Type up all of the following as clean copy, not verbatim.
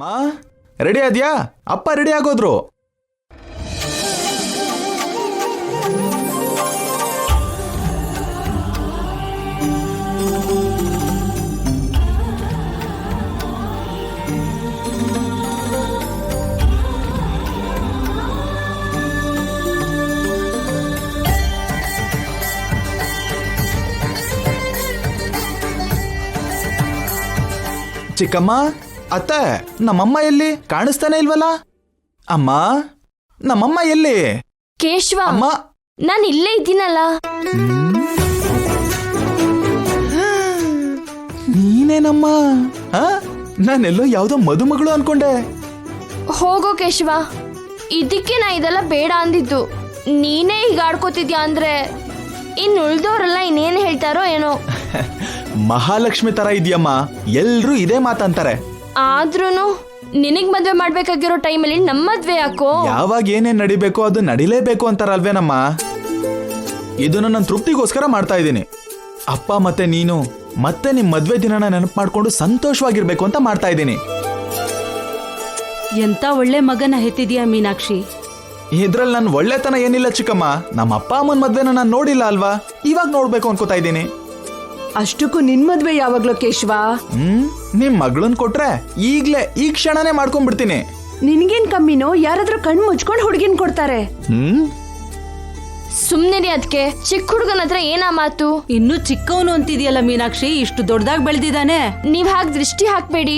ಮಾ ರೆಡಿ ಆದ್ಯಾ? ಅಪ್ಪ ರೆಡಿ ಆಗೋದ್ರು. ಚಿಕ್ಕಮ್ಮ, ಅತ್ತೆ, ನಮ್ಮಮ್ಮ ಎಲ್ಲಿ? ಕಾಣಿಸ್ತಾನೆ ಇಲ್ವಲ್ಲ? ಅಮ್ಮ, ನಮ್ಮಮ್ಮ ಎಲ್ಲಿ? ಕೇಶವ, ಅಮ್ಮ, ನಾನು ಇಲ್ಲೇ ಇದ್ದೀನಲ್ಲ. ನೀನೇನಮ್ಮ? ನಾನೆಲ್ಲೋ ಯಾವ್ದೋ ಮದುಮಗಳು ಅನ್ಕೊಂಡೆ. ಹೋಗೋ ಕೇಶವ, ಇದಕ್ಕೆ ನಾ ಇದೆಲ್ಲ ಬೇಡ ಅಂದಿದ್ದು. ನೀನೇ ಈಗ ಆಡ್ಕೋತಿದ್ಯಾ ಅಂದ್ರೆ ಇನ್ನು ಉಳ್ದವ್ರೆಲ್ಲ ಇನ್ನೇನು ಹೇಳ್ತಾರೋ ಏನೋ. ಮಹಾಲಕ್ಷ್ಮಿ ತರ ಇದೆಯಮ್ಮ, ಎಲ್ರೂ ಇದೇ ಮಾತಂತಾರೆ. ಆದ್ರೂನು ನಿನಗ್ ಮದ್ವೆ ಮಾಡ್ಬೇಕಾಗಿರೋ ಟೈಮಲ್ಲಿ ನಮ್ಮ ಮದ್ವೆ ಯಾಕೋ? ಯಾವಾಗ ಏನೇನ್ ನಡಿಬೇಕೋ ಅದು ನಡಿಲೇಬೇಕು ಅಂತಾರಲ್ವೇನಮ್ಮ. ಇದನ್ನ ನನ್ನ ತೃಪ್ತಿಗೋಸ್ಕರ ಮಾಡ್ತಾ ಇದ್ದೀನಿ. ಅಪ್ಪ ಮತ್ತೆ ನೀನು ಮತ್ತೆ ನಿಮ್ ಮದ್ವೆ ದಿನನ ನೆನಪು ಮಾಡ್ಕೊಂಡು ಸಂತೋಷವಾಗಿರ್ಬೇಕು ಅಂತ ಮಾಡ್ತಾ ಇದ್ದೀನಿ. ಎಂತ ಒಳ್ಳೆ ಮಗನ ಹೆತ್ತಿದ್ಯಾ ಮೀನಾಕ್ಷಿ. ಇದ್ರಲ್ಲಿ ನನ್ ಒಳ್ಳೆತನ ಏನಿಲ್ಲ ಚಿಕ್ಕಮ್ಮ. ನಮ್ಮ ಅಪ್ಪ ಅಮ್ಮನ ಮದ್ವೆನ ನಾನು ನೋಡಿಲ್ಲ ಅಲ್ವಾ, ಇವಾಗ ನೋಡ್ಬೇಕು ಅನ್ಕೋತಾ ಇದ್ದೀನಿ. ಅಷ್ಟಕ್ಕೂ ನಿನ್ ಮದ್ವೆ ಯಾವಾಗ್ಲೋ ಕೇಶವ? ನಿಮ್ ಮಗಳನ್ ಕೊಟ್ರೆ ಈಗ್ಲೇ ಈ ಕ್ಷಣನೇ ಮಾಡ್ಕೊಂಡ್ಬಿಡ್ತೀನಿ. ನಿನ್ಗೇನ್ ಕಮ್ಮಿನೋ? ಯಾರಾದ್ರೂ ಕಣ್ ಮುಚ್ಕೊಂಡ್ ಹುಡುಗಿನ್ ಕೊಡ್ತಾರೆ. ಸುಮ್ನಿರಿ. ಅದಕ್ಕೆ ಚಿಕ್ಕ ಹುಡುಗನ ಹತ್ರ ಏನಾ ಮಾತು? ಇನ್ನೂ ಚಿಕ್ಕವನು ಅಂತಿದ್ಯಲ್ಲ ಮೀನಾಕ್ಷಿ, ಇಷ್ಟು ದೊಡ್ಡದಾಗಿ ಬೆಳೆದಿದ್ದಾನೆ. ನೀವ್ ಹಾಗೆ ದೃಷ್ಟಿ ಹಾಕ್ಬೇಡಿ.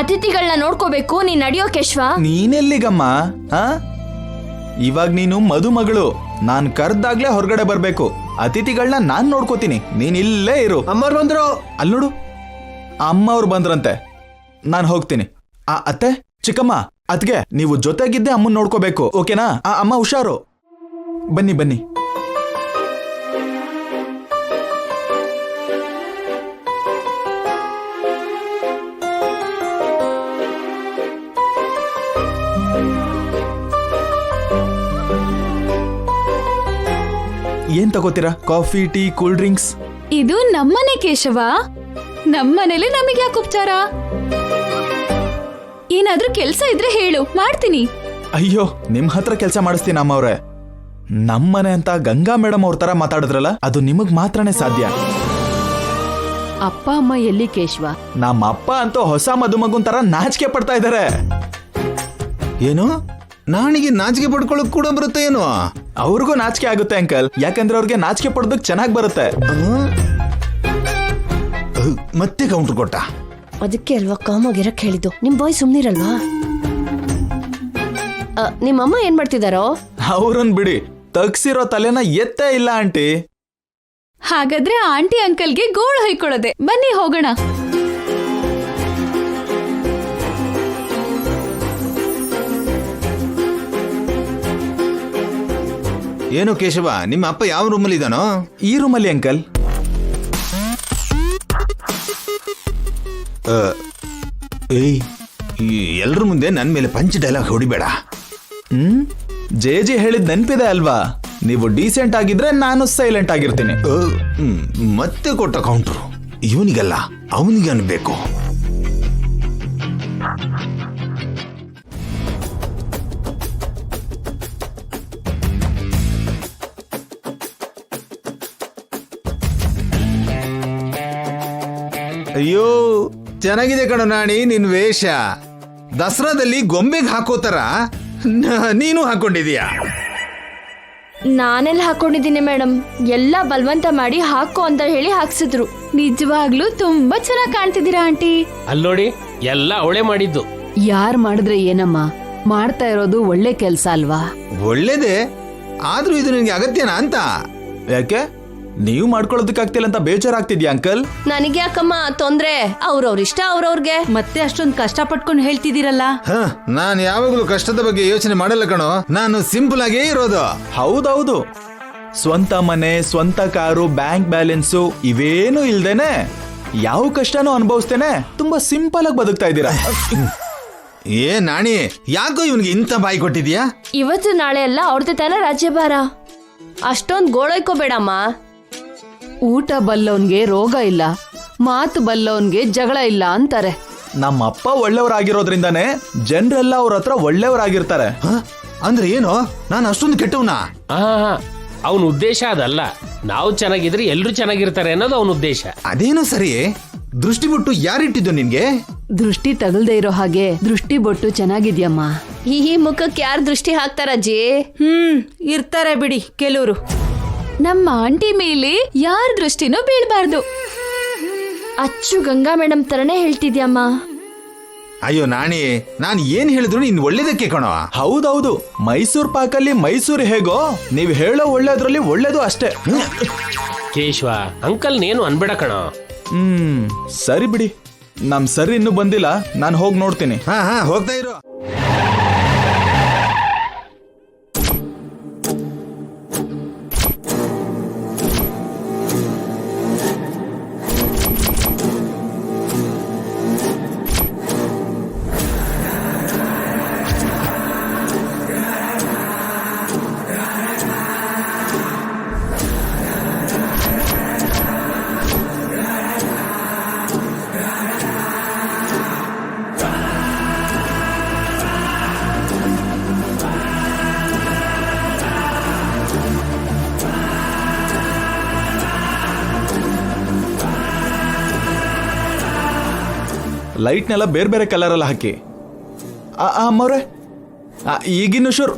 ಅತಿಥಿಗಳನ್ನ ನೋಡ್ಕೋಬೇಕು. ನೀನ್ ನಡಿಯೋ ಕೇಶವ. ನೀನೆಲ್ಲಿಗಮ್ಮ? ಇವಾಗ ನೀನು ಮದುಮಗಳು. ನಾನ್ ಕರ್ದಾಗ್ಲೇ ಹೊರಗಡೆ ಬರ್ಬೇಕು. ಅತಿಥಿಗಳನ್ನ ನಾನ್ ನೋಡ್ಕೋತೀನಿ, ನೀನ್ ಇಲ್ಲೇ ಇರು. ಅಮ್ಮವ್ರು ಬಂದ್ರು. ಅಲ್ಲಿ ನೋಡು, ಅಮ್ಮ ಅವ್ರು ಬಂದ್ರಂತೆ. ನಾನ್ ಹೋಗ್ತೀನಿ. ಅತ್ತೆ, ಚಿಕ್ಕಮ್ಮ, ಅದ್ಗೆ ನೀವು ಜೊತೆಗಿದ್ದೆ ಅಮ್ಮನ್ ನೋಡ್ಕೋಬೇಕು, ಓಕೆನಾ? ಅಮ್ಮ ಹುಷಾರು. ಬನ್ನಿ ಬನ್ನಿ. ಏನ್ ತಗೋತೀರಾ? Coffee, tea, cool drinks? ಇದು ನಮ್ಮನೆ ಕೇಶವ. ನಮ್ಮನೇಲಿ ನಮಗೆ ಯಾಕೆ ಉಪಚಾರ? ಏನಾದ್ರೂ ಕೆಲ್ಸ ಇದ್ರೆ ಹೇಳು, ಮಾಡ್ತೀನಿ. ಅಯ್ಯೋ, ನಿಮ್ ಹತ್ರ ಕೆಲಸ ಮಾಡಿಸ್ತೀನಿ ಅಮ್ಮವ್ರೆ. ನಮ್ಮನೆ ಅಂತ ಗಂಗಾ ಮೇಡಮ್ ಅವ್ರ ತರ ಮಾತಾಡಿದ್ರಲ್ಲ, ಅದು ನಿಮಗ್ ಮಾತ್ರನೇ ಸಾಧ್ಯ. ಅಪ್ಪ ಅಮ್ಮ ಎಲ್ಲಿ ಕೇಶವ? ನಮ್ಮ ಅಪ್ಪ ಅಂತೂ ಹೊಸ ಮದುಮಗುನ್ ತರ ನಾಚಿಕೆ ಪಡ್ತಾ ಇದಾರೆ. ಏನು? ನಾಣಿಗೆ ನಾಚಿಕೆ ಪಡ್ಕೊಳ್ಳೋಕ್ ಕೂಡ ಬರುತ್ತೆ ಏನು? ಅವ್ರಿಗೂ ನಾಚಿಕೆ ಆಗುತ್ತೆ ಅಂಕಲ್, ಯಾಕಂದ್ರೆ ಅವ್ರಿಗೆ ನಾಚಿಕೆ ಪಡೋದಕ್ ಚೆನ್ನಾಗ್ ಬರುತ್ತೆ. ಮತ್ತೆ ಕೌಂಟರ್ ಕೊಟ್ಟ. ಅದಕ್ಕೆ ಅಲ್ವಾ ಕಾಮಾಗಿರಕ್ ಹೇಳಿದ್ದು. ನಿಮ್ ಬಾಯ್ ಸುಮ್ನಿರಲ್ವಾ? ನಿಮ್ಮಮ್ಮ ಏನ್ ಮಾಡ್ತಿದಾರೋ? ಅವ್ರನ್ ಬಿಡಿ, ತಗ್ಸಿರೋ ತಲೆನ ಎತ್ತೇ ಇಲ್ಲ ಆಂಟಿ. ಹಾಗಾದ್ರೆ ಆಂಟಿ ಅಂಕಲ್ಗೆ ಗೋಳು ಹೊಯ್ಕೊಳ್ಳೋದೆ. ಬನ್ನಿ ಹೋಗೋಣ. ಏನು ಕೇಶವ, ನಿಮ್ಮ ಅಪ್ಪ ಯಾವ ರೂಮಲ್ಲಿ ಇದಾನೋ? ಈ ರೂಮಲ್ಲಿ ಅಂಕಲ್. ಏಯ್, ಎಲ್ರ ಮುಂದೆ ನನ್ ಮೇಲೆ ಪಂಚ್ ಡೈಲಾಗ್ ಹೊಡಿಬೇಡ. ಜೆ ಹೇಳಿದ್ ನೆನ್ಪಿದೆ ಅಲ್ವಾ? ನೀವು ಡೀಸೆಂಟ್ ಆಗಿದ್ರೆ ನಾನು ಸೈಲೆಂಟ್ ಆಗಿರ್ತೀನಿ. ಮತ್ತೆ ಕೊಟ್ಟ ಕೌಂಟ್ರು. ಇವನಿಗಲ್ಲ, ಅವನಿಗೆ ಅನ್ಬೇಕು. ಅಯ್ಯೋ, ಚೆನ್ನಾಗಿದೆ ಕಣೋ ನಾಣಿ ನಿನ್ ವೇಷ. ದಸರಾದಲ್ಲಿ ಗೊಂಬೆಗೆ ಹಾಕೋತರ ನೀನು ಹಾಕೊಂಡಿದೀಯಾ? ನಾನೆಲ್ಲ ಹಾಕೊಂಡಿದ್ದೀನಿ ಮೇಡಮ್. ಎಲ್ಲ ಬಲವಂತ ಮಾಡಿ ಹಾಕೋ ಅಂತ ಹೇಳಿ ಹಾಕ್ಸಿದ್ರು. ನಿಜವಾಗ್ಲೂ ತುಂಬಾ ಚೆನ್ನಾಗಿ ಕಾಣ್ತಿದ್ದೀರಾ ಆಂಟಿ. ಅಲ್ಲೋಡಿ, ಎಲ್ಲ ಅವಳೆ ಮಾಡಿದ್ದು. ಯಾರ್ ಮಾಡಿದ್ರೆ ಏನಮ್ಮ, ಮಾಡ್ತಾ ಇರೋದು ಒಳ್ಳೆ ಕೆಲ್ಸ ಅಲ್ವಾ? ಒಳ್ಳೇದೇ, ಆದ್ರೂ ಇದು ನಿನ್ಗೆ ಅಗತ್ಯನಾ ಅಂತ. ಯಾಕೆ? ನೀವು ಮಾಡ್ಕೊಳ್ಳೋದಕ್ಕಾಗ್ತಿಲ್ಲ ಅಂತ ಬೇಜಾರಾಗ್ತಿದ್ಯಾ ಅಂಕಲ್? ನನಗೆ ಯಾಕಮ್ಮ ತೊಂದ್ರೆ? ಅವ್ರವ್ರ ಇಷ್ಟ ಅವ್ರವ್ರಿಗೆ. ಮತ್ತೆ ಅಷ್ಟೊಂದು ಕಷ್ಟಪಟ್ಕೊಂಡು ಹೇಳ್ತಿದ್ದೀರಲ್ಲ. ನಾನು ಯಾವಾಗಲೂ ಕಷ್ಟದ ಬಗ್ಗೆ ಯೋಚನೆ ಮಾಡಲ್ಲ ಕಣೋ. ನಾನು ಸಿಂಪಲ್ ಆಗೇ ಇರೋದು. ಹೌದೌದು, ಸ್ವಂತ ಮನೆ, ಸ್ವಂತ ಕಾರು, ಬ್ಯಾಂಕ್ ಬ್ಯಾಲೆನ್ಸು ಇವೇನು ಇಲ್ದೇನೆ ಯಾವ ಕಷ್ಟನೂ ಅನುಭವಿಸ್ತೇನೆ ತುಂಬಾ ಸಿಂಪಲ್ ಆಗಿ ಬದುಕ್ತಾ ಇದ್ದೀರಾ. ಏ ನಾಣಿ, ಯಾಕೋ ಇವನ್ಗೆ ಇಂಥ ಬಾಯಿ ಕೊಟ್ಟಿದ್ಯಾ? ಇವತ್ತು ನಾಳೆ ಎಲ್ಲ ಅವ್ರದ್ದು ತಾನೇ ರಾಜ್ಯಭಾರ. ಅಷ್ಟೊಂದ್ ಗೋಳೈಕೋಬೇಡಮ್ಮ. ಊಟ ಬಲ್ಲವನ್ಗೆ ರೋಗ ಇಲ್ಲ, ಮಾತು ಬಲ್ಲವನ್ಗೆ ಜಗಳ ಇಲ್ಲ ಅಂತಾರೆ. ನಮ್ಮ ಅಪ್ಪ ಒಳ್ಳೆಯವರಾಗಿರೋದ್ರಿಂದಾನೇ ಜನರೆಲ್ಲ ಅವ್ರ ಹತ್ರ ಒಳ್ಳೆಯವರಾಗಿರ್ತಾರೆ. ಹ? ಅಂದ್ರೆ ಏನು, ನಾನು ಅಷ್ಟೊಂದು ಕೆಟ್ಟವನಾ? ಅವನ ಉದ್ದೇಶ ಅದಲ್ಲ. ನಾವು ಚೆನ್ನಾಗಿದ್ರೆ ಎಲ್ರು ಚೆನ್ನಾಗಿರ್ತಾರೆ ಅನ್ನೋದು ಅವನ ಉದ್ದೇಶ. ಅದೇನೋ ಸರಿ, ದೃಷ್ಟಿ ಬಿಟ್ಟು ಯಾರಿಟ್ಟಿದ್ದು ನಿನ್ಗೆ? ದೃಷ್ಟಿ ತಗಲ್ದೇ ಇರೋ ಹಾಗೆ ದೃಷ್ಟಿ ಬೊಟ್ಟು ಚೆನ್ನಾಗಿದ್ಯಮ್ಮ. ಈ ಮುಖಕ್ಕೆ ಯಾರು ದೃಷ್ಟಿ ಹಾಕ್ತಾರಜ್ಜಿ? ಇರ್ತಾರೆ ಬಿಡಿ ಕೆಲವರು. ನಮ್ಮ ಆಂಟಿ ಮೇಲೆ ಯಾರ ದೃಷ್ಟಿನೂ ಬೀಳ್ಬಾರ್ದು. ಅಚ್ಚು ಗಂಗಾ ಮೇಡಮ್ ತರನೇ ಹೇಳ್ತಿದ್ಯಮ್ಮ. ಅಯ್ಯೋ ನಾಣಿ, ನಾನು ಏನ್ ಹೇಳಿದ್ರು ನೀನ್ ಒಳ್ಳೇದಕ್ಕೆ ಕಣೋ. ಹೌದೌದು, ಮೈಸೂರ್ ಪಾಕಲ್ಲಿ ಮೈಸೂರು ಹೇಗೋ, ನೀವ್ ಹೇಳೋ ಒಳ್ಳೇದ್ರಲ್ಲಿ ಒಳ್ಳೇದು ಅಷ್ಟೇ. ಕೇಶವ, ಅಂಕಲ್ ನೇನು ಅನ್ಬೇಡ ಕಣೋ. ಸರಿ ಬಿಡಿ, ನಮ್ ಸರ್ ಇನ್ನೂ ಬಂದಿಲ್ಲ, ನಾನು ಹೋಗಿ ನೋಡ್ತೀನಿ. ಹಾ ಹೋಗ್ತಾ ಇರು. ಲೈಟ್ನೆಲ್ಲ ಬೇರೆ ಬೇರೆ ಕಲರ್ ಎಲ್ಲ ಹಾಕಿ. ಅಮ್ಮವ್ರೆ, ಈಗಿನ್ನು ಶುರು